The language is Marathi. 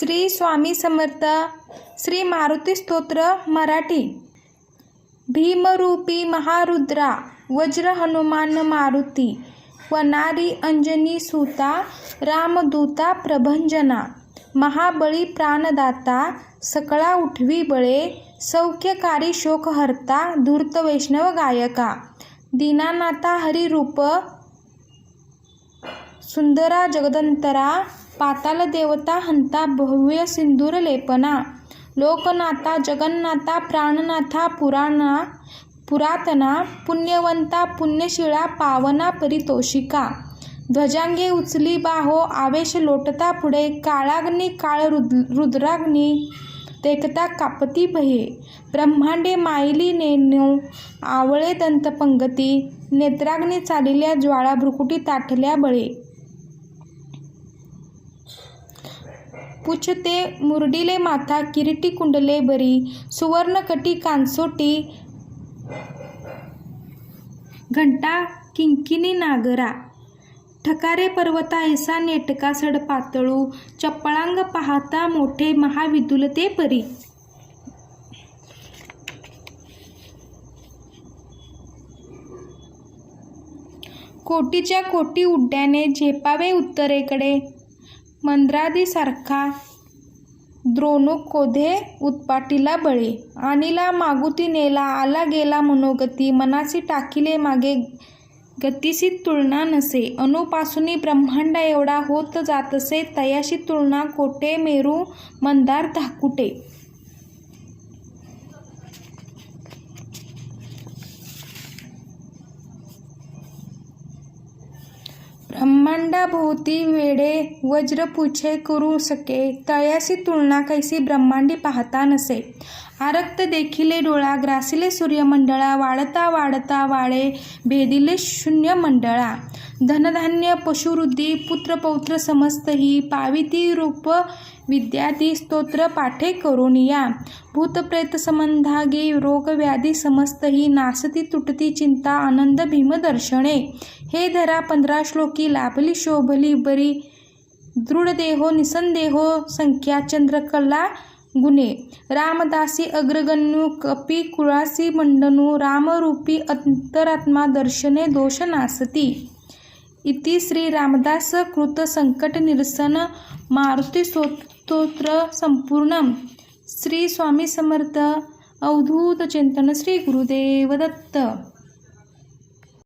श्री स्वामी समर्थ. श्री मारुती स्तोत्र मराठी. भीमरूपी महारुद्रा वज्र हनुमान मारुती, वनारी अंजनी सुता रामदूता प्रभंजना, महाबळी प्राणदाता सकळा उठवी बळे, सौख्यकारी शोकहर्ता धूर्त वैष्णव गायका, दीनानाथा हरिरूप सुंदरा जगदंतरा, पाताल देवता हंता भव्य सिंदूर लेपना, लोकनाथा जगन्नाथा प्राणनाथा पुरातना, पुण्यवंता पुण्यशिळा पावना परितोषिका, ध्वजांगे उचली बाहो आवेश लोटता पुढे, काळाग्नी काळ रुद्राग्नी देखता कापती भये, ब्रह्मांडे मायली नेणू आवळे दंतपंगती, नेत्राग्नी चालिल्या ज्वाळा भ्रुकुटी ताठल्या बळे, पुच्छते मुरडिले माथा किरीटी कुंडले बरी, सुवर्णकटी कांसोटी घंटा किंकिणी नागरा, ठकारे पर्वता ऐसा नेटका सड पातळू, चप्पळांग पाहता मोठे महाविदुलते परी, कोटीच्या कोटी उड्डाणे झेपावे उत्तरेकडे, मंद्रादी सारखा द्रोणोकोधे उत्पाटीला बळे, आणिला मागुती नेला आला गेला मनोगती, मनासी टाकिले मागे गतीसी तुलना नसे, अणुपासूनी ब्रह्मांड एवढा होत जातसे, तयाशी तुलना कोटे मेरू मंदार धाकुटे, ब्रह्मांडाभोवती वेडे वज्र पूछे करू सके, तयासी तुलना कैसी ब्रह्मांडी पाहता नसे, आरक्त देखिले डोळा ग्रासिले सूर्यमंडळा, वाढता वाढता वाळे भेदिले शून्य मंडळा, धनधान्य पशुवृद्धी पुत्रपौत्र समस्तही, पाविती रूप विद्यादी स्तोत्र पाठे करुनिया, भूतप्रेत संबंधागी रोग व्याधी समस्तही, नासती तुटती चिंता आनंद भीमदर्शने, हे धरा 15 श्लोकी लाभली शोभली बरी, दृढदेहो निसंदेहो संख्या चंद्रकला गुणे, रामदासी अग्रगण्यू कपी कुळासी मंडनू, रामरूपी अंतरात्मा दर्शने दोष नासती. इति श्री रामदास कृत संकट निरसन मारुती स्तोत्र संपूर्णम. श्री स्वामी समर्थ. अवधूत चिंतन. श्री गुरुदेव दत्त.